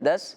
10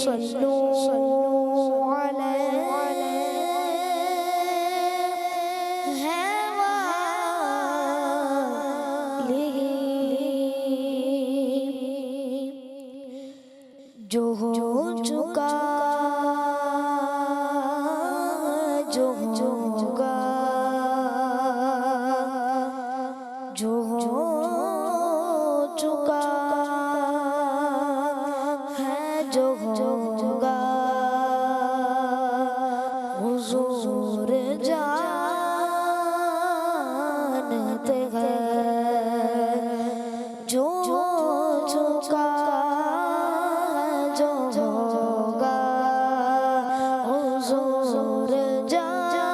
جو ہو چکا جو ہوگا جو ہو چکا ہے جو ہوگا حضور جانتے ہیں جو چکا جو ہوگا حضور جانتے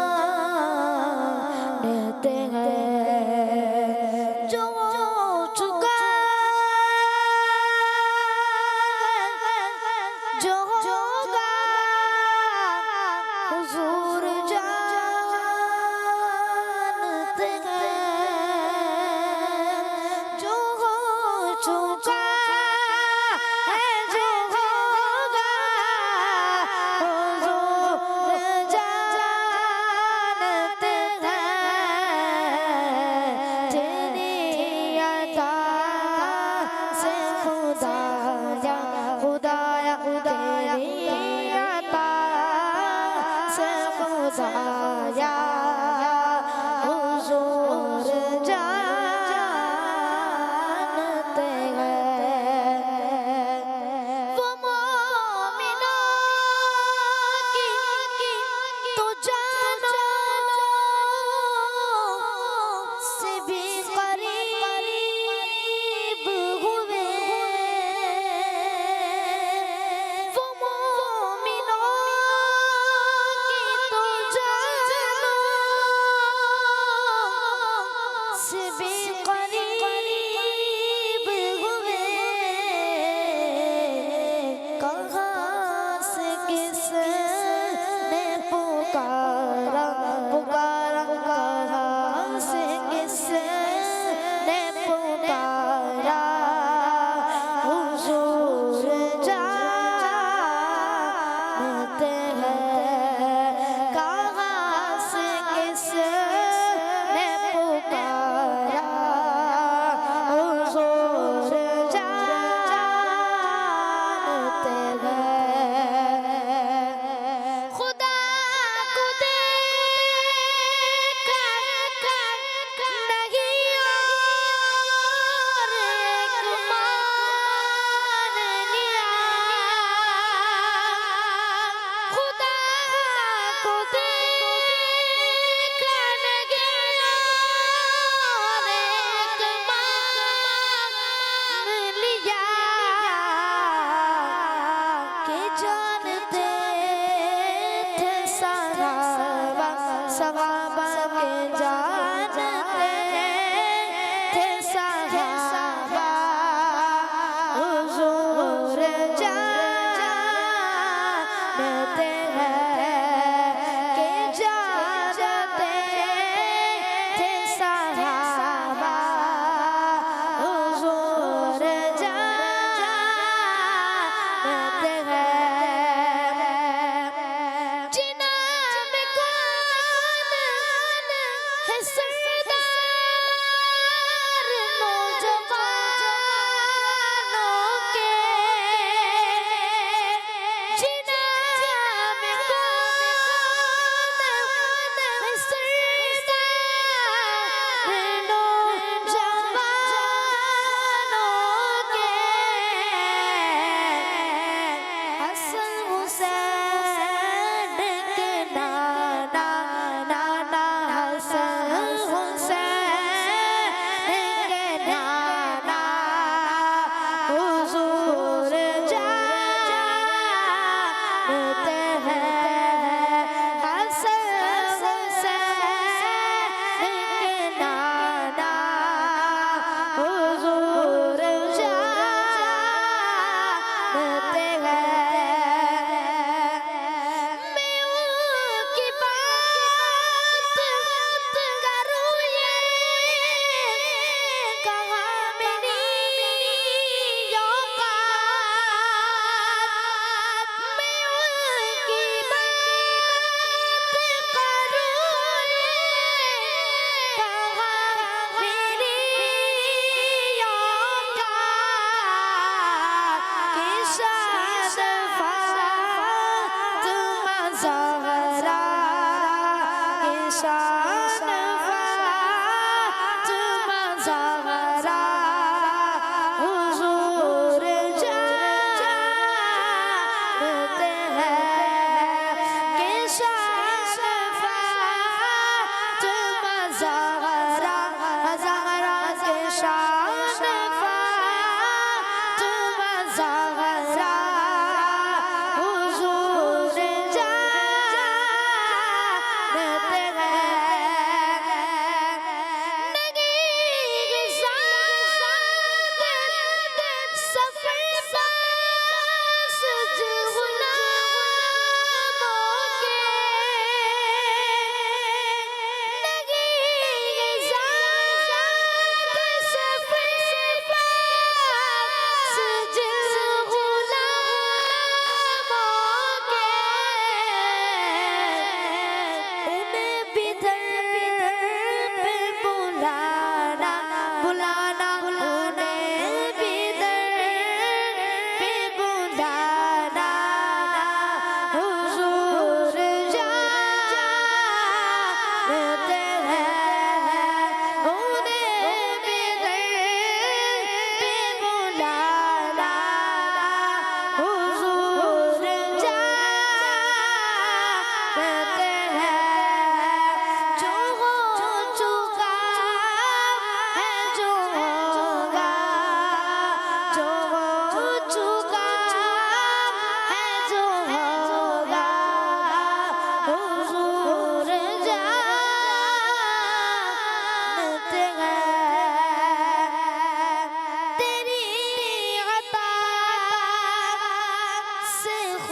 ہیں جو چکا جو ہوگا حضور جانتے ہیں جو ہو چکا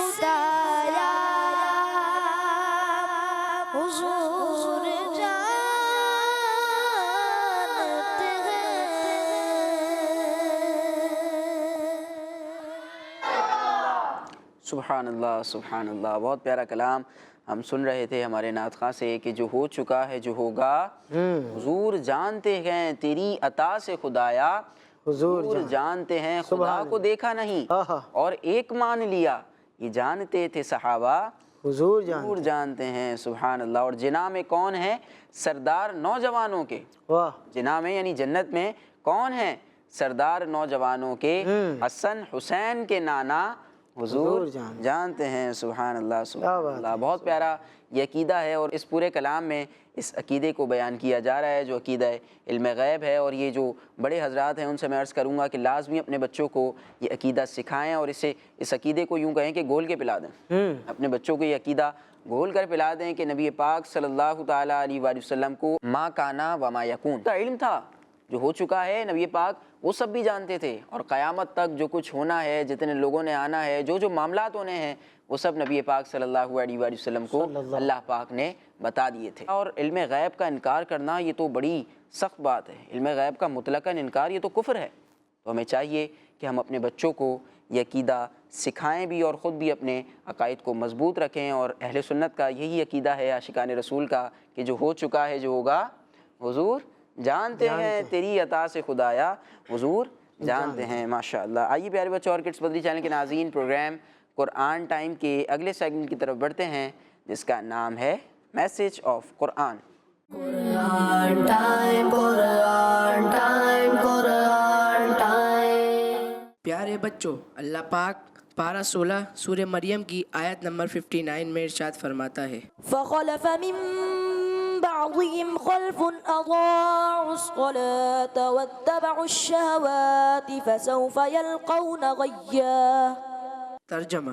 خدایا حضور جانتے سبحان اللہ سبحان اللہ، بہت پیارا کلام ہم سن رہے تھے ہمارے نعت خواں سے کہ جو ہو چکا ہے جو ہوگا حضور جانتے ہیں تیری عطا سے خدایا، حضور جانتے ہیں خدا کو دیکھا نہیں اور ایک مان لیا، یہ جانتے تھے صحابہ حضور حضور جانتے ہیں۔ سبحان اللہ۔ اور جناح میں کون ہے؟ سردار نوجوانوں کے، واہ، جناح میں یعنی جنت میں کون ہے؟ سردار نوجوانوں کے حسن حسین کے نانا حضور جانتے ہیں۔ سبحان اللہ سبحان اللہ، بہت پیارا یہ عقیدہ ہے، اور اس پورے کلام میں اس عقیدے کو بیان کیا جا رہا ہے جو عقیدہ علم غیب ہے، اور یہ جو بڑے حضرات ہیں ان سے میں عرض کروں گا کہ لازمی اپنے بچوں کو یہ عقیدہ سکھائیں، اور اس عقیدے کو یوں کہیں کہ گول کے پلا دیں، اپنے بچوں کو یہ عقیدہ گول کر پلا دیں کہ نبی پاک صلی اللہ تعالیٰ علیہ وآلہ وسلم کو ما کانا و ما یکون کا علم تھا، جو ہو چکا ہے نبی پاک وہ سب بھی جانتے تھے، اور قیامت تک جو کچھ ہونا ہے، جتنے لوگوں نے آنا ہے، جو معاملات ہونے ہیں، وہ سب نبی پاک صلی اللہ علیہ وآلہ وسلم کو اللہ پاک نے بتا دیے تھے۔ اور علم غیب کا انکار کرنا یہ تو بڑی سخت بات ہے، علم غیب کا مطلقاً انکار یہ تو کفر ہے، تو ہمیں چاہیے کہ ہم اپنے بچوں کو یہ عقیدہ سکھائیں بھی، اور خود بھی اپنے عقائد کو مضبوط رکھیں، اور اہل سنت کا یہی عقیدہ ہے عاشقان رسول کا کہ جو ہو چکا ہے جو ہوگا حضور جانتے ہیں تیری عطا سے خدایا حضور جانتے ہیں۔ ماشاءاللہ۔ آئیے پیارے بچوں اور کڈس بدری چینل کے ناظرین، پروگرام قرآن ٹائم کے اگلے سیگمنٹ کی طرف بڑھتے ہیں جس کا نام ہے message of Quran. Quran time, Quran time, Quran time. پیارے بچوں، اللہ پاک پارہ 16 سورہ مریم کی آیت نمبر 59 میں ارشاد فرماتا ہے، فخلف من بعضهم خلف أضاعوا الصلاة واتبعوا الشهوات فسوف يلقون غيا۔ ترجمہ،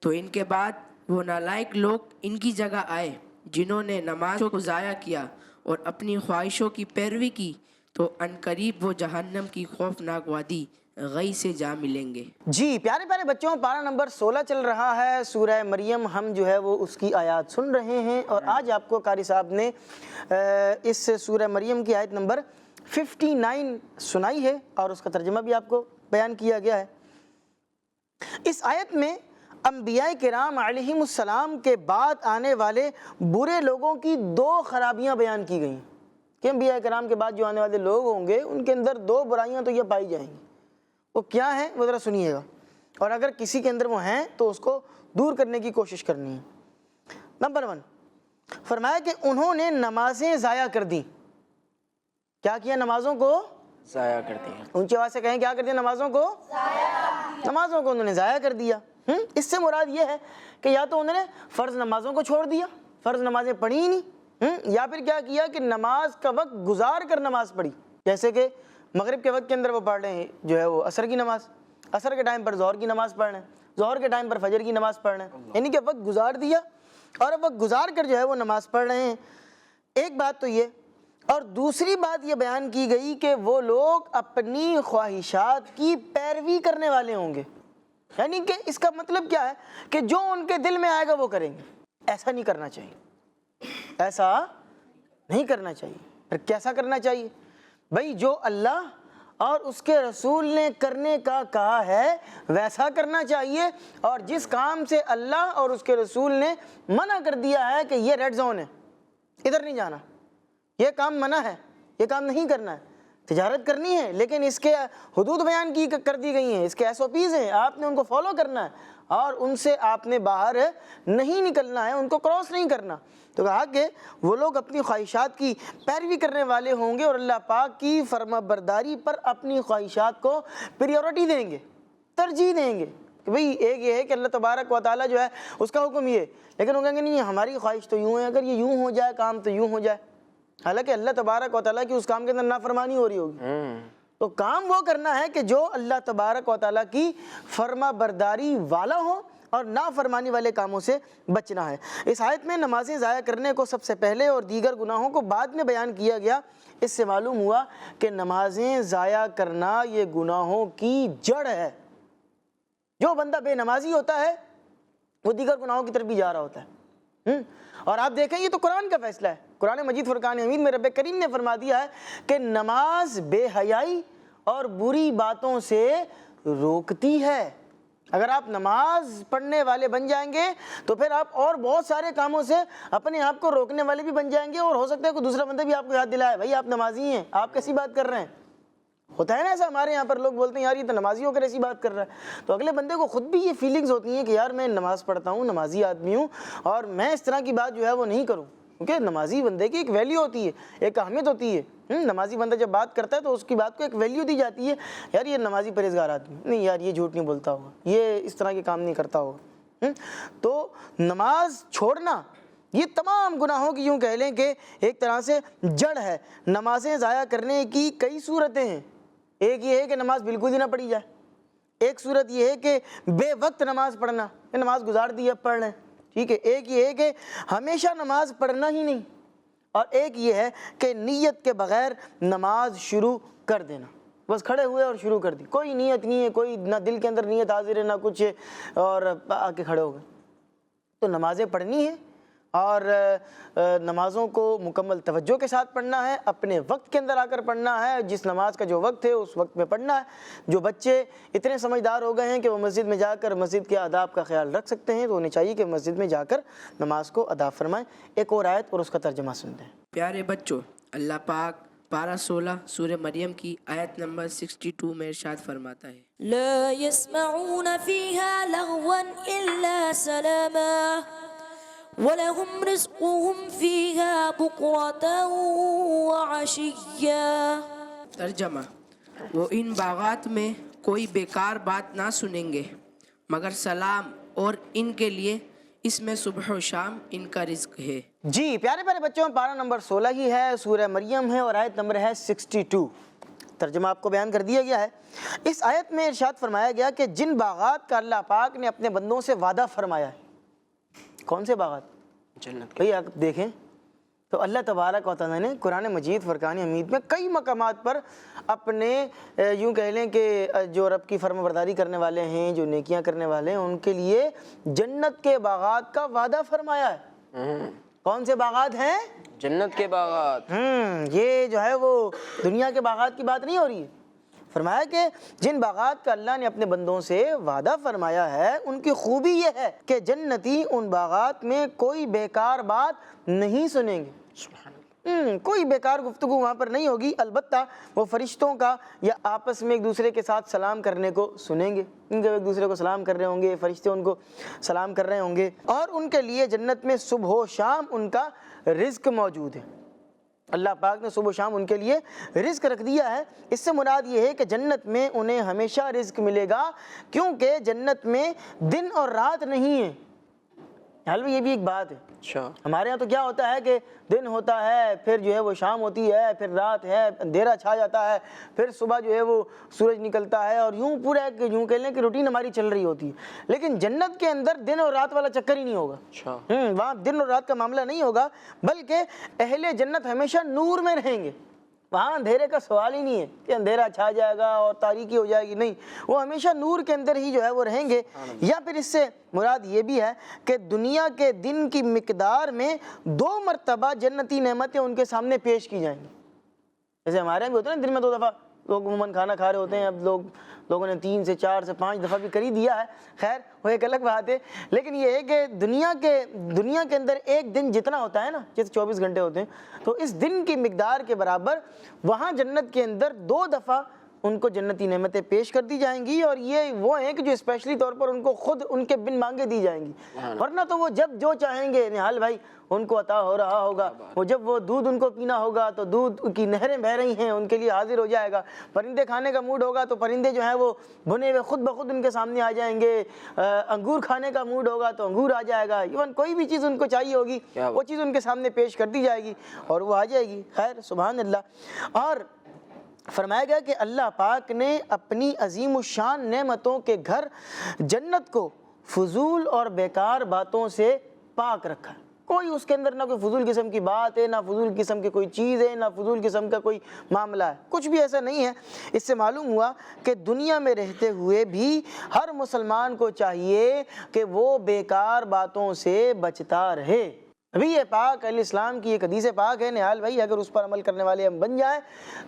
تو ان کے بعد وہ نالائق لوگ ان کی جگہ آئے جنہوں نے نماز کو ضائع کیا اور اپنی خواہشوں کی پیروی کی، تو ان قریب وہ جہنم کی خوفناک وادی غی سے جا ملیں گے۔ جی پیارے پیارے بچوں، پارہ نمبر 16 چل رہا ہے سورہ مریم، ہم جو ہے وہ اس کی آیات سن رہے ہیں، اور آج آپ کو قاری صاحب نے اس سورہ مریم کی آیت نمبر 59 سنائی ہے، اور اس کا ترجمہ بھی آپ کو بیان کیا گیا ہے۔ اس آیت میں انبیاء کرام علیہم السلام کے بعد آنے والے برے لوگوں کی دو خرابیاں بیان کی گئیں کہ انبیاء کرام کے بعد جو آنے والے لوگ ہوں گے ان کے اندر دو برائیاں تو یہ پائی جائیں گی، وہ کیا ہیں وہ ذرا سنیے گا، اور اگر کسی کے اندر وہ ہیں تو اس کو دور کرنے کی کوشش کرنی ہے۔ نمبر 1 فرمایا کہ انہوں نے نمازیں ضائع کر دیں۔ کیا کیا؟ نمازوں کو ضائع کرتے ہیں۔ اونچی آواز سے کہیں، کیا کر دیا؟ نمازوں کو نمازوں کو انہوں نے ضائع کر دیا۔ اس سے مراد یہ ہے کہ یا تو انہوں نے فرض نمازوں کو چھوڑ دیا، فرض نمازیں پڑھی ہی نہیں، یا پھر کیا کیا کہ نماز کا وقت گزار کر نماز پڑھی، جیسے کہ مغرب کے وقت کے اندر وہ پڑھ رہے ہیں جو ہے وہ عصر کی نماز، عصر کے ٹائم پر ظہر کی نماز پڑھ رہے ہیں، ظہر کے ٹائم پر فجر کی نماز پڑھ رہے ہیں، یعنی کہ وقت گزار دیا اور وقت گزار کر جو ہے وہ نماز پڑھ رہے ہیں۔ ایک بات تو یہ، اور دوسری بات یہ بیان کی گئی کہ وہ لوگ اپنی خواہشات کی پیروی کرنے والے ہوں گے، یعنی کہ اس کا مطلب کیا ہے کہ جو ان کے دل میں آئے گا وہ کریں گے۔ ایسا نہیں کرنا چاہیے، ایسا نہیں کرنا چاہیے۔ پھر کیسا کرنا چاہیے؟ بھائی جو اللہ اور اس کے رسول نے کرنے کا کہا ہے ویسا کرنا چاہیے، اور جس کام سے اللہ اور اس کے رسول نے منع کر دیا ہے کہ یہ ریڈ زون ہے، ادھر نہیں جانا، یہ کام منع ہے، یہ کام نہیں کرنا ہے، تجارت کرنی ہے لیکن اس کے حدود بیان کر دی گئی ہیں، اس کے SOPs ہیں، آپ نے ان کو فالو کرنا ہے اور ان سے آپ نے باہر نہیں نکلنا ہے، ان کو کراس نہیں کرنا۔ تو کہا کہ وہ لوگ اپنی خواہشات کی پیروی کرنے والے ہوں گے اور اللہ پاک کی فرما برداری پر اپنی خواہشات کو پریورٹی دیں گے، ترجیح دیں گے کہ بھئی ایک یہ ہے کہ اللہ تبارک و تعالیٰ جو ہے اس کا حکم یہ ہے، لیکن وہ کہیں گے نہیں ہماری خواہش تو یوں ہے، اگر یہ یوں ہو جائے کام تو یوں ہو جائے، حالانکہ اللہ تبارک و تعالیٰ کی اس کام کے اندر نافرمانی ہو رہی ہوگی۔ تو کام وہ کرنا ہے کہ جو اللہ تبارک و تعالیٰ کی فرما برداری والا ہو اور نافرمانی والے کاموں سے بچنا ہے۔ اس آیت میں نمازیں ضائع کرنے کو سب سے پہلے اور دیگر گناہوں کو بعد میں بیان کیا گیا۔ اس سے معلوم ہوا کہ نمازیں ضائع کرنا یہ گناہوں کی جڑ ہے۔ جو بندہ بے نمازی ہوتا ہے وہ دیگر گناہوں کی طرف بھی جا رہا ہوتا ہے۔ اور آپ دیکھیں یہ تو قرآن کا فیصلہ ہے، قرآن مجید فرقان حمید میں رب کریم نے فرما دیا ہے کہ نماز بے حیائی اور بری باتوں سے روکتی ہے۔ اگر آپ نماز پڑھنے والے بن جائیں گے تو پھر آپ اور بہت سارے کاموں سے اپنے آپ کو روکنے والے بھی بن جائیں گے، اور ہو سکتا ہے کوئی دوسرا بندہ بھی آپ کو یاد دلائے بھائی آپ نمازی ہیں، آپ کیسی بات کر رہے ہیں۔ ہوتا ہے نا ایسا، ہمارے یہاں پر لوگ بولتے ہیں یار یہ تو نمازی ہو کر ایسی بات کر رہا ہے، تو اگلے بندے کو خود بھی یہ فیلنگز ہوتی ہیں کہ یار میں نماز پڑھتا ہوں، نمازی آدمی ہوں، اور میں اس طرح کی بات جو ہے وہ نہیں کروں، کیونکہ نمازی بندے کی ایک ویلیو ہوتی ہے، ایک اہمیت ہوتی ہے۔ نمازی بندہ جب بات کرتا ہے تو اس کی بات کو ایک ویلیو دی جاتی ہے، یار یہ نمازی پرہیزگار آدمی نہیں، یار یہ جھوٹ نہیں بولتا ہوگا، یہ اس طرح کے کام نہیں کرتا ہوگا۔ تو نماز چھوڑنا یہ تمام گناہوں کی یوں کہہ لیں کہ ایک طرح سے جڑ ہے۔ نمازیں ضائع کرنے کی کئی صورتیں ہیں، ایک یہ ہے کہ نماز بالکل ہی نہ پڑھی جائے، ایک صورت یہ ہے کہ بے وقت نماز پڑھنا، نماز گزار دی اب پڑھ لیں، ٹھیک ہے، ایک یہ ہے کہ ہمیشہ نماز پڑھنا ہی نہیں، اور ایک یہ ہے کہ نیت کے بغیر نماز شروع کر دینا، بس کھڑے ہوئے اور شروع کر دی، کوئی نیت نہیں ہے، کوئی نہ دل کے اندر نیت حاضر ہے نہ کچھ ہے، اور آ کے کھڑے ہو گئے۔ تو نمازیں پڑھنی ہیں، اور نمازوں کو مکمل توجہ کے ساتھ پڑھنا ہے، اپنے وقت کے اندر آ کر پڑھنا ہے، جس نماز کا جو وقت ہے اس وقت میں پڑھنا ہے۔ جو بچے اتنے سمجھدار ہو گئے ہیں کہ وہ مسجد میں جا کر مسجد کے آداب کا خیال رکھ سکتے ہیں تو انہیں چاہیے کہ مسجد میں جا کر نماز کو ادا فرمائیں۔ ایک اور آیت اور اس کا ترجمہ سنتے ہیں۔ پیارے بچوں، اللہ پاک پارہ 16 سورہ مریم کی آیت نمبر 62 میں ارشاد فرماتا ہے، لا يسمعون فيها لغوا إلا سلاما وَلَهُمْ رِزْقُهُمْ فِيهَا بُكْرَةً وَعَشِيًّا۔ ترجمہ، وہ ان باغات میں کوئی بیکار بات نہ سنیں گے مگر سلام، اور ان کے لیے اس میں صبح و شام ان کا رزق ہے۔ جی پیارے پیارے بچوں، پارہ نمبر 16 ہی ہے، سورہ مریم ہے، اور آیت نمبر ہے 62۔ ترجمہ آپ کو بیان کر دیا گیا ہے۔ اس آیت میں ارشاد فرمایا گیا کہ جن باغات کا اللہ پاک نے اپنے بندوں سے وعدہ فرمایا ہے، کون سے باغات؟ جنت کے۔ بھئی آپ دیکھیں تو اللہ تبارک و تعالیٰ نے قرآن مجید فرقان حمید میں کئی مقامات پر اپنے یوں کہہ لیں کہ جو رب کی فرما برداری کرنے والے ہیں، جو نیکیاں کرنے والے ہیں، ان کے لیے جنت کے باغات کا وعدہ فرمایا ہے۔ کون سے باغات ہیں؟ جنت کے باغات۔ یہ جو ہے وہ دنیا کے باغات کی بات نہیں ہو رہی ہے۔ فرمایا کہ جن باغات کا اللہ نے اپنے بندوں سے وعدہ فرمایا ہے، ان کی خوبی یہ ہے کہ جنتی ان باغات میں کوئی بیکار بات نہیں سنیں گے، کوئی بیکار گفتگو وہاں پر نہیں ہوگی، البتہ وہ فرشتوں کا یا آپس میں ایک دوسرے کے ساتھ سلام کرنے کو سنیں گے، ان کے ایک دوسرے کو سلام کر رہے ہوں گے، فرشتے ان کو سلام کر رہے ہوں گے، اور ان کے لیے جنت میں صبح و شام ان کا رزق موجود ہے۔ اللہ پاک نے صبح و شام ان کے لیے رزق رکھ دیا ہے۔ اس سے مراد یہ ہے کہ جنت میں انہیں ہمیشہ رزق ملے گا، کیونکہ جنت میں دن اور رات نہیں ہے۔ حال میں یہ بھی ایک بات ہے، اچھا، ہمارے ہاں تو کیا ہوتا ہے کہ دن ہوتا ہے، پھر جو ہے وہ شام ہوتی ہے، پھر رات ہے، اندھیرا چھا جاتا ہے، پھر صبح جو ہے وہ سورج نکلتا ہے، اور یوں پورا یوں کہہ لیں کہ روٹین ہماری چل رہی ہوتی ہے۔ لیکن جنت کے اندر دن اور رات والا چکر ہی نہیں ہوگا۔ اچھا، وہاں دن اور رات کا معاملہ نہیں ہوگا، بلکہ اہل جنت ہمیشہ نور میں رہیں گے۔ وہاں اندھیرے کا سوال ہی نہیں ہے کہ اندھیرا چھا جائے گا اور تاریکی ہو جائے گی، نہیں، وہ ہمیشہ نور کے اندر ہی جو ہے وہ رہیں گے۔ یا پھر اس سے مراد یہ بھی ہے کہ دنیا کے دن کی مقدار میں 2 مرتبہ جنتی نعمتیں ان کے سامنے پیش کی جائیں گی۔ جیسے ہمارے یہاں بھی ہوتا ہے نا، دن میں 2 دفعہ لوگ عموماً کھانا کھا رہے ہوتے ہیں، اب لوگوں نے 3 سے 4 سے 5 دفعہ بھی کر ہی دیا ہے، خیر وہ ایک الگ بات ہے۔ لیکن یہ ہے کہ دنیا کے اندر ایک دن جتنا ہوتا ہے نا، جیسے 24 گھنٹے ہوتے ہیں، تو اس دن کی مقدار کے برابر وہاں جنت کے اندر 2 دفعہ ان کو جنتی نعمتیں پیش کر دی جائیں گی، اور یہ وہ ہیں کہ جو اسپیشلی طور پر ان کو خود ان کے بن مانگے دی جائیں گی، ورنہ تو وہ جب جو چاہیں گے نہال بھائی ان کو عطا ہو رہا ہوگا۔ وہ جب وہ دودھ ان کو پینا ہوگا تو دودھ کی نہریں بہہ رہی ہیں ان کے لیے حاضر ہو جائے گا، پرندے کھانے کا موڈ ہوگا تو پرندے جو ہیں وہ بھنے ہوئے خود بخود ان کے سامنے آ جائیں گے، انگور کھانے کا موڈ ہوگا تو انگور آ جائے گا، ایون کوئی بھی چیز ان کو چاہیے ہوگی وہ چیز ان کے سامنے پیش کر دی جائے گی اور وہ آ جائے گی۔ خیر سبحان اللہ۔ اور فرمایا گیا کہ اللہ پاک نے اپنی عظیم الشان نعمتوں کے گھر جنت کو فضول اور بیکار باتوں سے پاک رکھا ہے۔ کوئی اس کے اندر نہ کوئی فضول قسم کی بات ہے، نہ فضول قسم کی کوئی چیز ہے، نہ فضول قسم کا کوئی معاملہ ہے، کچھ بھی ایسا نہیں ہے۔ اس سے معلوم ہوا کہ دنیا میں رہتے ہوئے بھی ہر مسلمان کو چاہیے کہ وہ بیکار باتوں سے بچتا رہے۔ ابھی یہ پاک علیہ السلام کی ایک حدیث پاک ہے نہال بھائی، اگر اس پر عمل کرنے والے ہم بن جائیں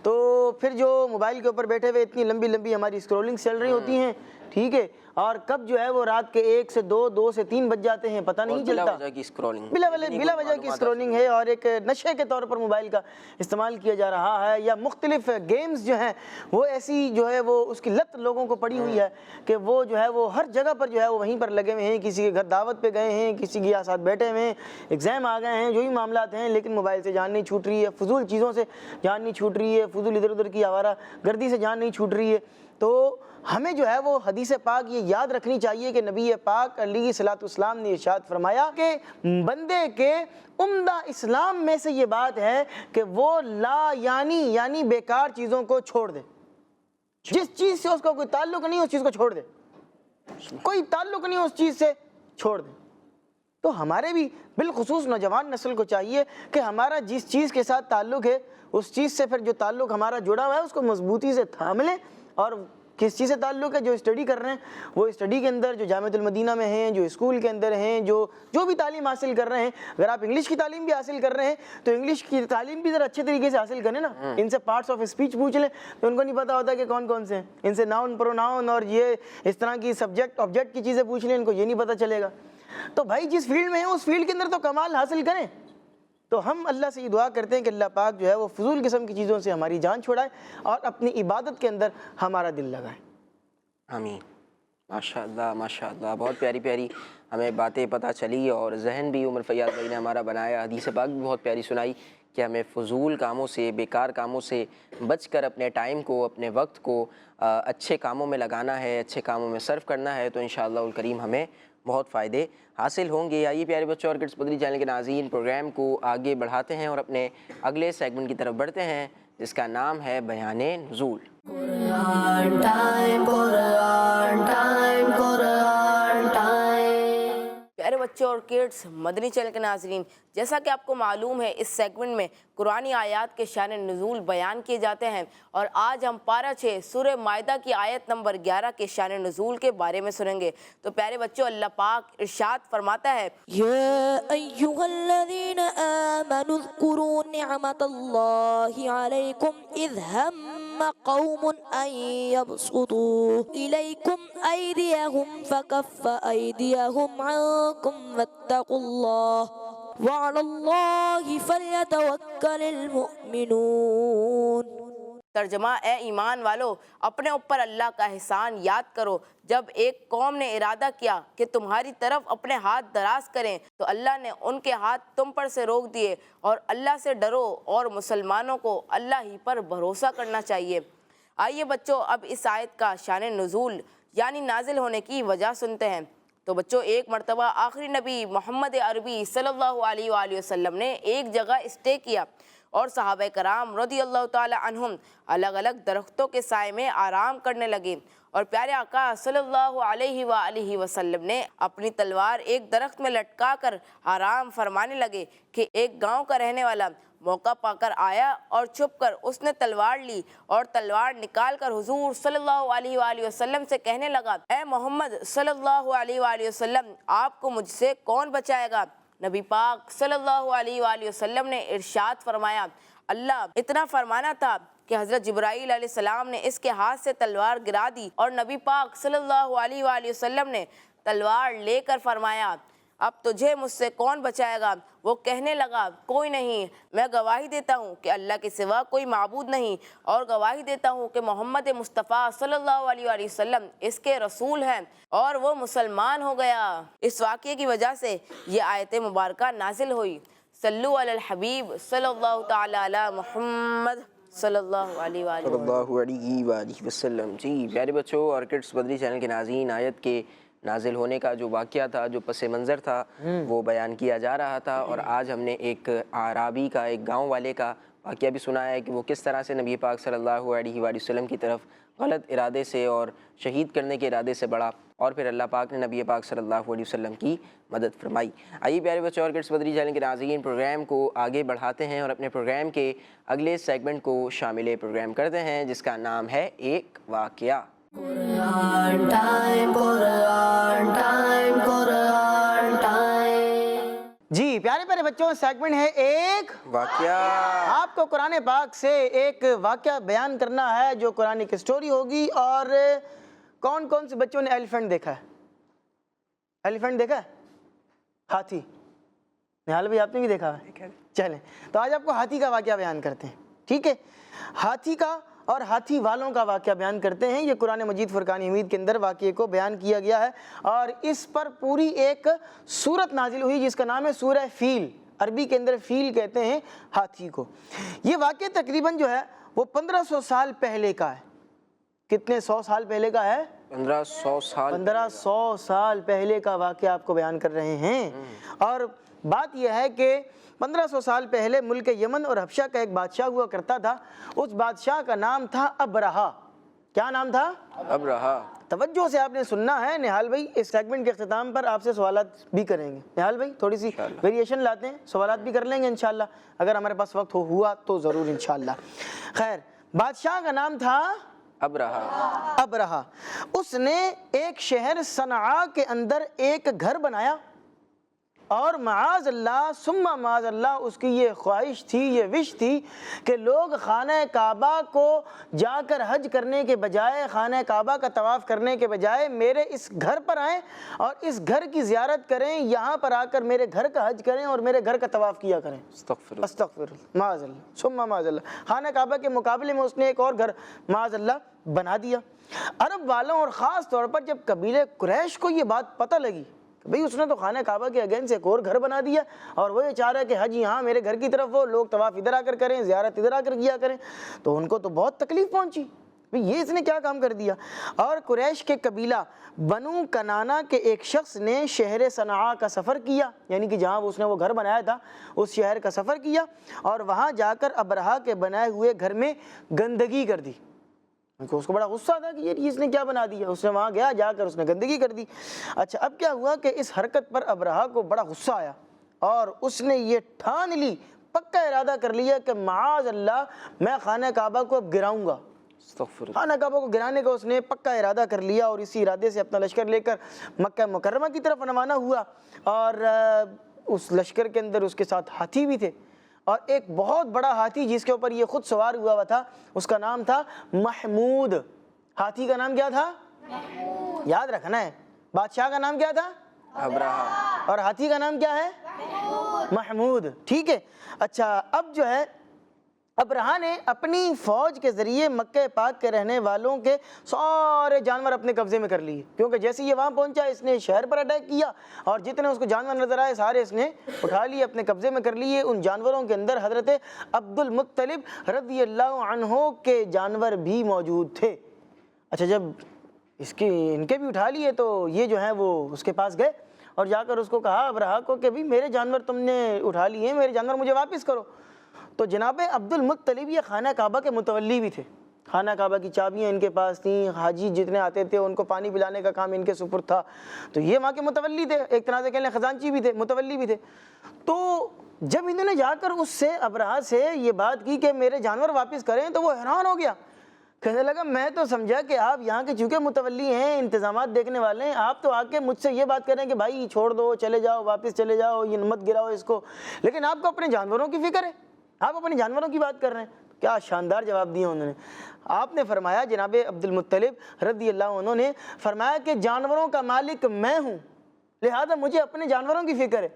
تو پھر جو موبائل کے اوپر بیٹھے ہوئے اتنی لمبی لمبی ہماری اسکرولنگ چل رہی ہوتی ہیں، ٹھیک ہے، اور کب جو ہے وہ رات کے 1 سے 2، 2 سے 3 بج جاتے ہیں، پتہ نہیں چلتا، بلا وجہ کی اسکرولنگ، بلا وجہ کی اسکرولنگ ہے، اور ایک نشے کے طور پر موبائل کا استعمال کیا جا رہا ہے، یا مختلف گیمز جو ہیں وہ ایسی جو ہے وہ اس کی لت لوگوں کو پڑی ہوئی ہے کہ وہ جو ہے وہ ہر جگہ پر جو ہے وہ وہیں پر لگے ہوئے ہیں، کسی کے گھر دعوت پہ گئے ہیں، کسی کے ساتھ بیٹھے ہوئے ہیں، ایگزام آ گئے ہیں، جو بھی معاملات ہیں، لیکن موبائل سے جان نہیں چھوٹ رہی ہے، فضول چیزوں سے جان نہیں چھوٹ رہی ہے، فضول ادھر ادھر کی آوارہ گردی سے جان نہیں چھوٹ رہی ہے۔ تو ہمیں جو ہے وہ حدیث پاک یہ یاد رکھنی چاہیے کہ نبی پاک علیہ الصلوۃ والسلام نے ارشاد فرمایا کہ بندے کے عمدہ اسلام میں سے یہ بات ہے کہ وہ لا یعنی بیکار چیزوں کو چھوڑ دے، جس چیز سے اس کا کوئی تعلق نہیں اس چیز کو چھوڑ دے، کوئی تعلق نہیں اس چیز سے چھوڑ دے۔ تو ہمارے بھی بالخصوص نوجوان نسل کو چاہیے کہ ہمارا جس چیز کے ساتھ تعلق ہے اس چیز سے پھر جو تعلق ہمارا جڑا ہوا ہے اس کو مضبوطی سے تھام لیں، اور کس چیز سے تعلق ہے، جو اسٹڈی کر رہے ہیں وہ اسٹڈی کے اندر، جو جامعۃ المدینہ میں ہیں، جو اسکول کے اندر ہیں، جو بھی تعلیم حاصل کر رہے ہیں، اگر آپ انگلش کی تعلیم بھی حاصل کر رہے ہیں تو انگلش کی تعلیم بھی ذرا اچھے طریقے سے حاصل کریں نا، ان سے پارٹس آف اسپیچ پوچھ لیں، تو ان کو نہیں پتا ہوتا کہ کون کون سے ہیں، ان سے ناؤن پروناؤن اور یہ اس طرح کی سبجیکٹ آبجیکٹ کی چیزیں پوچھ لیں، ان کو یہ نہیں پتا چلے گا۔ تو بھائی جس فیلڈ میں ہیں اس فیلڈ کے اندر تو کمال حاصل کریں۔ تو ہم اللہ سے یہ دعا کرتے ہیں کہ اللہ پاک جو ہے وہ فضول قسم کی چیزوں سے ہماری جان چھڑائے اور اپنی عبادت کے اندر ہمارا دل لگائے۔ آمین۔ ماشاء اللہ بہت پیاری پیاری ہمیں باتیں پتہ چلی، اور ذہن بھی عمر فیاض بھائی نے ہمارا بنایا، حدیث پاک بھی بہت پیاری سنائی کہ ہمیں فضول کاموں سے، بیکار کاموں سے بچ کر اپنے ٹائم کو، اپنے وقت کو اچھے کاموں میں لگانا ہے، اچھے کاموں میں صرف کرنا ہے، تو انشاءاللہ الکریم ہمیں بہت فائدے حاصل ہوں گے۔ آئیے پیارے بچوں اور کڈس بدری چینل کے ناظرین، پروگرام کو آگے بڑھاتے ہیں اور اپنے اگلے سیگمنٹ کی طرف بڑھتے ہیں جس کا نام ہے بیان نزول۔ قرآن ٹائم، قرآن ٹائم، قرآن ٹائم۔ پیارے بچوں اور کڈس مدنی چینل کے ناظرین، جیسا کہ آپ کو معلوم ہے اس سیگمنٹ میں قرآنی آیات کے شان نزول بیان کیے جاتے ہیں، اور آج ہم پارہ 6 سورہ مائدہ کی آیت نمبر 11 کے شان نزول کے بارے میں سنیں گے۔ تو پیارے بچوں، اللہ پاک ارشاد فرماتا ہے، یا ایھا الذین آمنوا اذکروا نعمت اللہ علیکم اذ ہم قوم ان یبسطوا الیکم ایدیہم فکف ایدیہم عنکم واتقوا اللہ وعلی اللہ فلیتوکل المؤمنون۔ ترجمہ، اے ایمان والو، اپنے اوپر اللہ کا احسان یاد کرو جب ایک قوم نے ارادہ کیا کہ تمہاری طرف اپنے ہاتھ دراز کریں تو اللہ نے ان کے ہاتھ تم پر سے روک دیے، اور اللہ سے ڈرو اور مسلمانوں کو اللہ ہی پر بھروسہ کرنا چاہیے۔ آئیے بچوں اب اس آیت کا شان نزول یعنی نازل ہونے کی وجہ سنتے ہیں۔ تو بچوں، ایک مرتبہ آخری نبی محمد عربی صلی اللہ علیہ وآلہ وسلم نے ایک جگہ اسٹے کیا، اور صحابہ کرام رضی اللہ تعالی عنہم الگ الگ درختوں کے سائے میں آرام کرنے لگے، اور پیارے آقا صلی اللہ علیہ وآلہ وسلم نے اپنی تلوار ایک درخت میں لٹکا کر آرام فرمانے لگے کہ ایک گاؤں کا رہنے والا موقع پا کر آیا، اور چھپ کر اس نے تلوار لی اور تلوار نکال کر حضور صلی اللہ علیہ وآلہ وسلم سے کہنے لگا، اے محمد صلی اللہ علیہ وآلہ وسلم، آپ کو مجھ سے کون بچائے گا؟ نبی پاک صلی اللہ علیہ وآلہ وسلم نے ارشاد فرمایا، اللہ اتنا فرمانا تھا کہ حضرت جبرائیل علیہ السلام نے اس کے ہاتھ سے تلوار گرا دی، اور نبی پاک صلی اللہ علیہ وآلہ وسلم نے تلوار لے کر فرمایا، اب تجھے مجھ سے کون بچائے گا؟ وہ کہنے لگا، کوئی نہیں، میں گواہی دیتا ہوں کہ اللہ کے سوا کوئی معبود نہیں، اور گواہی دیتا ہوں کہ محمد مصطفیٰ صلی اللہ علیہ وآلہ وسلم اس کے رسول ہیں، اور وہ مسلمان ہو گیا۔ اس واقعے کی وجہ سے یہ آیت مبارکہ نازل ہوئی۔ صلو علی الحبیب صلی اللہ تعالی علی محمد صلی اللہ علیہ وآلہ وسلم۔ جی پیارے بچوں اور کڈس بدری چینل کے ناظرین، آیت کے نازل ہونے کا جو واقعہ تھا، جو پس منظر تھا، وہ بیان کیا جا رہا تھا، اور آج ہم نے ایک اعرابی کا، ایک گاؤں والے کا واقعہ بھی سنا ہے کہ وہ کس طرح سے نبی پاک صلی اللہ علیہ وآلہ وسلم کی طرف غلط ارادے سے اور شہید کرنے کے ارادے سے بڑا، اور پھر اللہ پاک نے نبی پاک صلی اللہ علیہ وسلم کی مدد فرمائی۔ آئیے پیارے بچوں اور کڈس مدنی چینل کے ناظرین، پروگرام کو آگے بڑھاتے ہیں اور اپنے پروگرام کے اگلے سیگمنٹ کو شامل پروگرام کرتے ہیں جس کا نام ہے ایک واقعہ۔ قرآن ٹائم، قرآن ٹائم، قرآن ٹائم۔ جی پیارے پیارے بچوں، سیگمنٹ ہے ایک واقعہ۔ آپ کو قرآن پاک سے ایک واقعہ بیان کرنا ہے جو قرآن کی سٹوری ہوگی۔ اور کون کون سے بچوں نے ایلیفنٹ دیکھا ہے؟ ایلیفنٹ دیکھا ہے؟ ہاتھی؟ نہال بھائی آپ نے بھی دیکھا ہے؟ چلیں تو آج آپ کو ہاتھی کا واقعہ بیان کرتے ہیں، ٹھیک ہے؟ ہاتھی کا اور ہاتھی والوں کا واقعہ بیان کرتے ہیں۔ یہ قرآن مجید فرقان حمید کے اندر واقعے کو بیان کیا گیا ہے اور اس پر پوری ایک سورت نازل ہوئی جس کا نام ہے سورہ فیل۔ عربی کے اندر فیل کہتے ہیں ہاتھی کو۔ یہ واقعہ تقریباً جو ہے وہ 1500 سال پہلے کا ہے۔ کتنے 100 سال پہلے کا ہے؟ 1500 سال 1500 سال پہلے کا واقعہ آپ کو بیان کر رہے ہیں۔ اور بات یہ ہے کہ 1500 سال پہلے ملک یمن اور حبشہ کا ایک بادشاہ ہوا کرتا تھا۔ اس بادشاہ کا نام تھا ابرہا۔ کیا نام تھا؟ ابرہا۔ توجہ سے آپ نے سننا ہے۔ نہال بھائی اس سیگمنٹ کے اختتام پر آپ سے سوالات بھی کریں گے۔ نہال بھائی تھوڑی سی ویریشن لاتے ہیں، سوالات بھی کر لیں گے انشاءاللہ اگر ہمارے پاس وقت ہوا تو ضرور انشاءاللہ۔ خیر، بادشاہ کا نام تھا ابرہا۔ ابرہا۔ اس نے ایک شہر صنعاء کے اندر ایک گھر بنایا اور معاذ اللہ ثم معاذ اللہ اس کی یہ خواہش تھی، یہ وش تھی کہ لوگ خانہ کعبہ کو جا کر حج کرنے کے بجائے، خانہ کعبہ کا طواف کرنے کے بجائے میرے اس گھر پر آئیں اور اس گھر کی زیارت کریں، یہاں پر آ کر میرے گھر کا حج کریں اور میرے گھر کا طواف کیا کریں۔ استغفر معاذ اللہ ثم معاذ اللہ۔ خانہ کعبہ کے مقابلے میں اس نے ایک اور گھر معاذ اللہ بنا دیا۔ عرب والوں اور خاص طور پر جب قبیلے قریش کو یہ بات پتہ لگی کہ بھئی اس نے تو خانہ کعبہ کے اگین سے ایک اور گھر بنا دیا اور وہ یہ چاہ رہا ہے کہ حج یہاں میرے گھر کی طرف ہو، لوگ طواف ادھر آ کر کریں، زیارت ادھر آ کر کیا کریں، تو ان کو تو بہت تکلیف پہنچی، یہ اس نے کیا کام کر دیا۔ اور قریش کے قبیلہ بنو کنانا کے ایک شخص نے شہر صنعاء کا سفر کیا، یعنی کہ جہاں اس نے وہ گھر بنایا تھا اس شہر کا سفر کیا اور وہاں جا کر ابرہا کے بنائے ہوئے گھر میں گندگی کر دی۔ اس کو بڑا غصہ تھا کہ یہ اس نے کیا بنا دیا، اس نے وہاں گیا، جا کر اس نے گندگی کر دی۔ اچھا اب کیا ہوا کہ اس حرکت پر ابرہا کو بڑا غصہ آیا اور اس نے یہ ٹھان لی، پکا ارادہ کر لیا کہ معاذ اللہ میں خانہ کعبہ کو اب گراؤں گا۔ خانہ کعبہ کو گرانے کا اس نے پکا ارادہ کر لیا اور اسی ارادے سے اپنا لشکر لے کر مکہ مکرمہ کی طرف روانہ ہوا۔ اور اس لشکر کے اندر اس کے ساتھ ہاتھی بھی تھے اور ایک بہت بڑا ہاتھی جس کے اوپر یہ خود سوار ہوا تھا، اس کا نام تھا محمود۔ ہاتھی کا نام کیا تھا؟ یاد رکھنا ہے، بادشاہ کا نام کیا تھا؟ ابرہا۔ اور ہاتھی کا نام کیا ہے؟ محمود، ٹھیک ہے۔ اچھا اب جو ہے ابرہا نے اپنی فوج کے ذریعے مکہ پاک کے رہنے والوں کے سارے جانور اپنے قبضے میں کر لیے، کیونکہ جیسے یہ وہاں پہنچا اس نے شہر پر اٹیک کیا اور جتنے اس کو جانور نظر آئے سارے اس نے اٹھا لیے، اپنے قبضے میں کر لیے۔ ان جانوروں کے اندر حضرت عبد المطلب رضی اللہ عنہ کے جانور بھی موجود تھے۔ اچھا جب ان کے بھی اٹھا لیے تو یہ جو ہیں وہ اس کے پاس گئے اور جا کر اس کو کہا ابرہا کو کہ بھی میرے جانور تم نے اٹھا لیے ہیں، میرے جانور مجھے واپس کرو۔ تو جناب عبد المطلب یہ خانہ کعبہ کے متولی بھی تھے، خانہ کعبہ کی چابیاں ان کے پاس تھیں، حاجی جتنے آتے تھے ان کو پانی پلانے کا کام ان کے سپرد تھا، تو یہ وہاں کے متولی تھے، ایک طرح سے کہہ لیں خزانچی بھی تھے، متولی بھی تھے۔ تو جب انہوں نے جا کر اس سے ابرہا سے یہ بات کی کہ میرے جانور واپس کریں تو وہ حیران ہو گیا، کہنے لگا میں تو سمجھا کہ آپ یہاں کے چونکہ متولی ہیں، انتظامات دیکھنے والے ہیں، آپ تو آ کے مجھ سے یہ بات کریں کہ بھائی چھوڑ دو، چلے جاؤ، واپس چلے جاؤ، یہ مت گراؤ اس کو، لیکن آپ کو اپنے جانوروں کی فکر ہے، آپ اپنے جانوروں کی بات کر رہے ہیں۔ کیا شاندار جواب دیا انہوں نے۔ آپ نے فرمایا، جناب عبد المطلب رضی اللہ عنہ نے فرمایا کہ جانوروں کا مالک میں ہوں، لہذا مجھے اپنے جانوروں کی فکر ہے،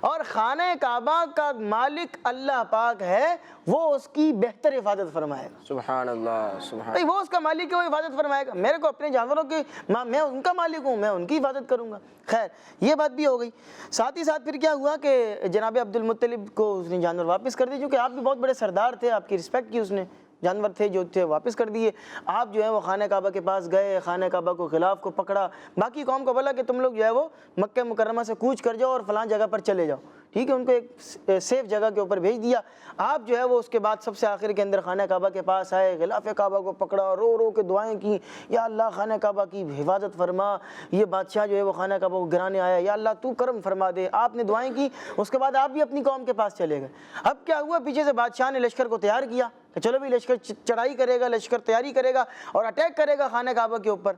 اور خانہ کعبہ کا مالک اللہ پاک ہے، وہ اس کی بہتر حفاظت فرمائے گا۔ سبحان اللہ، سبحان بھئی وہ اس کا مالک ہے، وہ حفاظت فرمائے گا، میرے کو اپنے جانوروں کی، میں ان کا مالک ہوں، میں ان کی حفاظت کروں گا۔ خیر یہ بات بھی ہو گئی۔ ساتھ ہی ساتھ پھر کیا ہوا کہ جناب عبد المطلب کو اس نے جانور واپس کر دی، چونکہ آپ بھی بہت بڑے سردار تھے، آپ کی رسپیکٹ کی اس نے، جانور تھے جو تھے واپس کر دیے. آپ جو ہے وہ خانہ کعبہ کے پاس گئے, خانہ کعبہ کو غلاف کو پکڑا, باقی قوم کو بولا کہ تم لوگ جو ہے وہ مکہ مکرمہ سے کوچ کر جاؤ اور فلاں جگہ پر چلے جاؤ, ٹھیک ہے, ان کو ایک سیف جگہ کے اوپر بھیج دیا. آپ جو ہے وہ اس کے بعد سب سے آخر کے اندر خانہ کعبہ کے پاس آئے, غلاف کعبہ کو پکڑا, رو رو کے دعائیں کی, یا اللہ خانہ کعبہ کی حفاظت فرما, یہ بادشاہ جو ہے وہ خانہ کعبہ کو گرانے آیا, یا اللہ تو کرم فرما دے. آپ نے دعائیں کی, اس کے بعد آپ بھی اپنی قوم کے پاس چلے گئے. اب کیا ہوا, پیچھے سے بادشاہ نے لشکر کو تیار کیا کہ چلو بھی لشکر چڑھائی کرے گا, لشکر تیاری کرے گا اور اٹیک کرے گا خانہ کعبہ کے اوپر.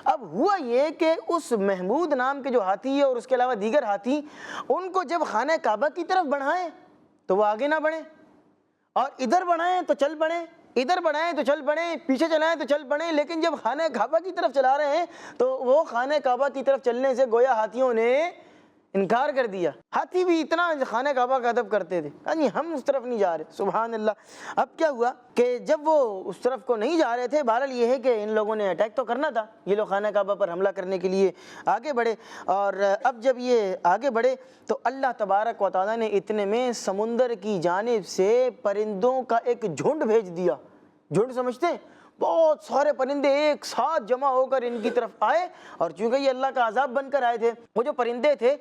اب ہوا یہ کہ اس محمود نام کے جو ہاتھی ہے اور اس کے علاوہ دیگر ہاتھی, ان کو جب خانہ کعبہ کی طرف بڑھائیں تو وہ آگے نہ بڑھیں, اور ادھر بڑھائیں تو چل پڑیں, ادھر بڑھائیں تو چل پڑیں, پیچھے چلائیں تو چل پڑیں, لیکن جب خانہ کعبہ کی طرف چلا رہے ہیں تو وہ خانہ کعبہ کی طرف چلنے سے گویا ہاتھیوں نے انکار کر دیا. ہاتھی بھی اتنا خانہ کعبہ کا ادب کرتے تھے, یعنی ہم اس طرف نہیں جا رہے, سبحان اللہ. اب کیا ہوا کہ جب وہ اس طرف کو نہیں جا رہے تھے, بہرحال یہ ہے کہ ان لوگوں نے اٹیک تو کرنا تھا, یہ لوگ خانہ کعبہ پر حملہ کرنے کے لیے آگے بڑھے. اور اب جب یہ آگے بڑھے تو اللہ تبارک و تعالیٰ نے اتنے میں سمندر کی جانب سے پرندوں کا ایک جھنڈ بھیج دیا. جھنڈ سمجھتے ہیں, بہت سارے پرندے ایک ساتھ جمع ہو کر ان کی طرف آئے, اور چونکہ یہ اللہ کا عذاب بن کر آئے تھے, وہ جو پرندے تھے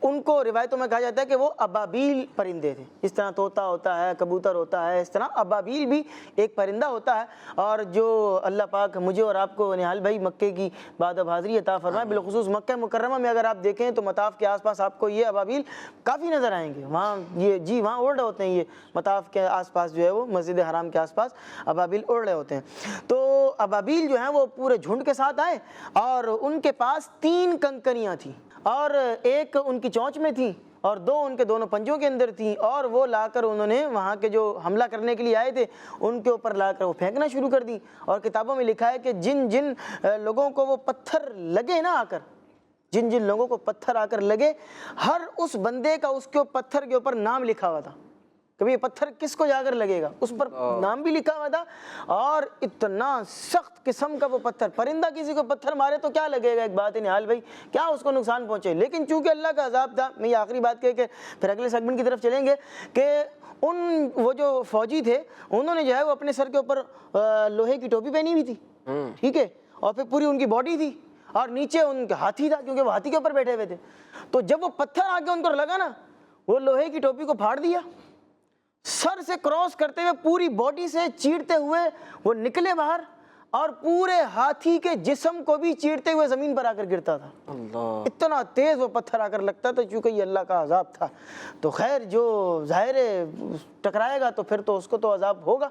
ان کو روایتوں میں کہا جاتا ہے کہ وہ ابابیل پرندے تھے. اس طرح طوطا ہوتا ہے, کبوتر ہوتا ہے, اس طرح ابابیل بھی ایک پرندہ ہوتا ہے. اور جو اللہ پاک مجھے اور آپ کو نہال بھائی مکے کی بعد اب حاضری عطا فرمائے, بالخصوص مکہ مکرمہ میں اگر آپ دیکھیں تو مطاف کے آس پاس آپ کو یہ ابابیل کافی نظر آئیں گے. وہاں یہ جی وہاں اڑ رہے ہوتے ہیں, یہ مطاف کے آس پاس جو ہے وہ مسجد حرام کے آس پاس ابابیل اڑ رہے ہوتے ہیں. تو ابابیل جو ہیں وہ پورے جھنڈ کے ساتھ آئے, اور ان کے پاس 3 کنکریاں تھیں, اور ایک ان کی چونچ میں تھی اور 2 ان کے دونوں پنجوں کے اندر تھیں, اور وہ لا کر انہوں نے وہاں کے جو حملہ کرنے کے لیے آئے تھے ان کے اوپر لا کر وہ پھینکنا شروع کر دی. اور کتابوں میں لکھا ہے کہ جن جن لوگوں کو وہ پتھر لگے نا آ کر, جن جن لوگوں کو پتھر آ کر لگے, ہر اس بندے کا اس کے پتھر کے اوپر نام لکھا ہوا تھا, کبھی یہ پتھر کس کو جا کر لگے گا, اس پر نام بھی لکھا ہوا تھا. اور اتنا سخت قسم کا وہ پتھر, پرندہ کسی کو پتھر مارے تو کیا لگے گا, ایک بات ہے نہال بھائی, کیا اس کو نقصان پہنچے, لیکن چونکہ اللہ کا عذاب تھا. میں یہ آخری بات کہہ کے پھر اگلے سیگمنٹ کی طرف چلیں گے کہ وہ جو فوجی تھے انہوں نے جو ہے وہ اپنے سر کے اوپر لوہے کی ٹوپی پہنی ہوئی تھی, ٹھیک ہے, اور پھر پوری ان کی باڈی تھی, اور نیچے ان کا ہاتھی تھا کیونکہ وہ ہاتھی کے اوپر بیٹھے ہوئے تھے. تو جب وہ پتھر آ کے ان کو لگا نا, وہ لوہے کی ٹوپی کو پھاڑ دیا, سر سے کراس کرتے ہوئے پوری باڈی سے چیرتے ہوئے وہ نکلے باہر, اور پورے ہاتھی کے جسم کو بھی چیرتے ہوئے زمین پر آ کر گرتا تھا. اللہ, اتنا تیز وہ پتھر آ کر لگتا تھا, چونکہ یہ اللہ کا عذاب تھا. تو خیر جو ظاہر ٹکرائے گا تو پھر تو اس کو تو عذاب ہوگا.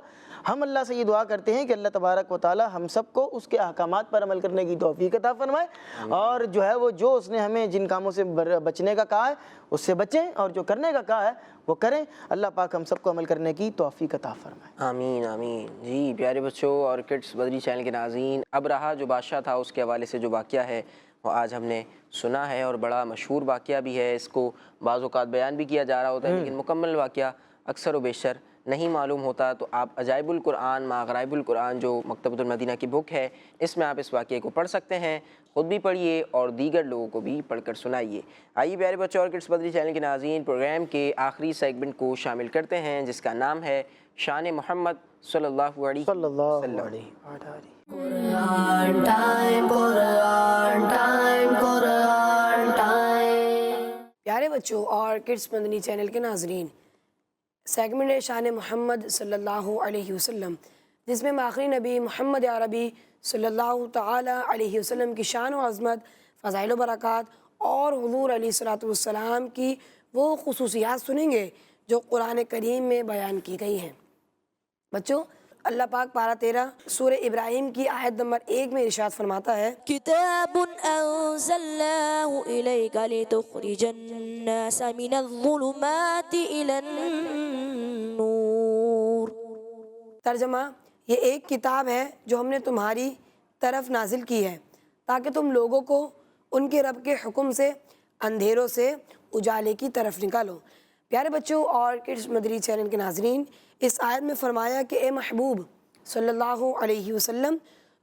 ہم اللہ سے یہ دعا کرتے ہیں کہ اللہ تبارک و تعالی ہم سب کو اس کے احکامات پر عمل کرنے کی توفیق عطا فرمائے, اور جو ہے وہ جو اس نے ہمیں جن کاموں سے بچنے کا کہا ہے اس سے بچیں, اور جو کرنے کا کہا ہے وہ کریں. اللہ پاک ہم سب کو عمل کرنے کی توفیق عطا فرمائے. آمین آمین. جی پیارے بچوں اور کڈس بدری چینل کے ناظرین, اب رہا جو بادشاہ تھا اس کے حوالے سے جو واقعہ ہے وہ آج ہم نے سنا ہے, اور بڑا مشہور واقعہ بھی ہے. اس کو بعض اوقات بیان بھی کیا جا رہا ہوتا ہے, لیکن مکمل واقعہ اکثر و بیشتر نہیں معلوم ہوتا. تو آپ عجائب القرآن ما غرائب القرآن جو مکتبۃ المدینہ کی بک ہے, اس میں آپ اس واقعے کو پڑھ سکتے ہیں, خود بھی پڑھیے اور دیگر لوگوں کو بھی پڑھ کر سنائیے. آئیے پیارے بچوں اور کڈس بدری چینل کے ناظرین, پروگرام کے آخری سیگمنٹ کو شامل کرتے ہیں جس کا نام ہے شان محمد صلی اللہ علیہ وسلم. قرآن ٹائم, قرآن ٹائم, قرآن ٹائم. پیارے بچوں اور کڈس مدنی چینل کے ناظرین, سیگمنٹ ہے شان محمد صلی اللہ علیہ وسلم, جس میں آخری نبی محمد عربی صلی اللہ تعالی علیہ وسلم کی شان و عظمت, فضائل و برکات اور حضور علیہ الصلوۃ والسلام کی وہ خصوصیات سنیں گے جو قرآن کریم میں بیان کی گئی ہیں. بچوں, اللہ پاک پارہ 13 سورہ ابراہیم کی آیت نمبر 1 میں ارشاد فرماتا ہے, کتاب انزلناه الیک لتخرج الناس من الظلمات الى النور. ترجمہ, یہ ایک کتاب ہے جو ہم نے تمہاری طرف نازل کی ہے تاکہ تم لوگوں کو ان کے رب کے حکم سے اندھیروں سے اجالے کی طرف نکالو. پیارے بچوں اور کڈس مدری چینل کے ناظرین, اس آیت میں فرمایا کہ اے محبوب صلی اللہ علیہ وسلم,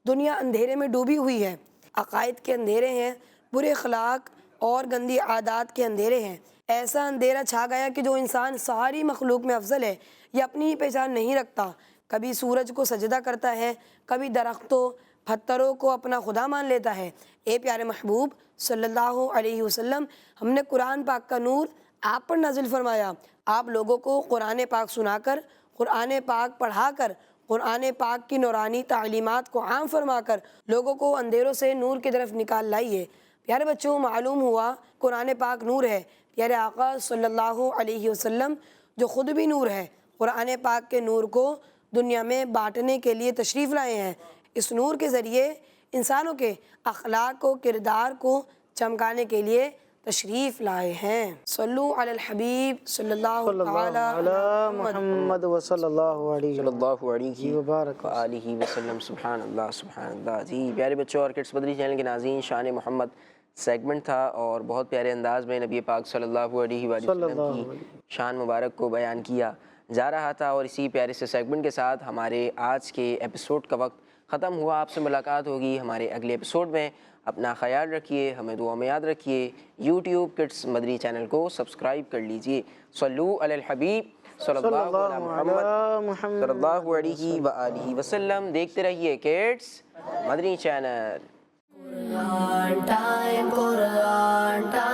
دنیا اندھیرے میں ڈوبی ہوئی ہے, عقائد کے اندھیرے ہیں, برے اخلاق اور گندی عادات کے اندھیرے ہیں. ایسا اندھیرا چھا گیا کہ جو انسان ساری مخلوق میں افضل ہے یہ اپنی ہی پہچان نہیں رکھتا. کبھی سورج کو سجدہ کرتا ہے، کبھی درختوں پتھروں کو اپنا خدا مان لیتا ہے۔ اے پیارے محبوب صلی اللہ علیہ وسلم، ہم نے قرآن پاک کا نور آپ پر نازل فرمایا۔ آپ لوگوں کو قرآن پاک سنا کر، قرآن پاک پڑھا کر، قرآن پاک کی نورانی تعلیمات کو عام فرما کر لوگوں کو اندھیروں سے نور کی طرف نکال لائیے۔ پیارے بچوں، معلوم ہوا قرآن پاک نور ہے۔ پیارے آقا صلی اللہ علیہ وسلم جو خود بھی نور ہے، قرآن پاک کے نور کو دنیا میں بانٹنے کے لیے تشریف لائے ہیں۔ اس نور کے ذریعے انسانوں کے اخلاق و کردار کو چمکانے کے لیے تشریف لائے ہیں۔ صلو علی الحبیب صلی اللہ تعالی علی محمد و صلی اللہ علیہ صلی اللہ علیہ وبارک وآلہ وسلم۔ سبحان اللہ سبحان اللہ۔ جی پیارے بچوں اور کڈس مدنی چینل کے ناظرین، شان محمد سیگمنٹ تھا اور بہت پیارے انداز میں نبی پاک صلی اللہ علیہ وآلہ وسلم کی شان مبارک کو بیان کیا جا رہا تھا، اور اسی پیارے سے سیگمنٹ کے ساتھ ہمارے آج کے ایپیسوڈ کا وقت ختم ہوا۔ آپ سے ملاقات ہوگی ہمارے اگلے ایپیسوڈ میں۔ اپنا خیال رکھیے، ہمیں دعا میں یاد رکھیے۔ یوٹیوب کڈس مدنی چینل کو سبسکرائب کر لیجئے۔ صلو علی الحبیب صلی اللہ علی محمد صلی اللہ علیہ وآلہ وسلم۔ دیکھتے رہیے کڈس مدنی channel. Quran time, Quran time.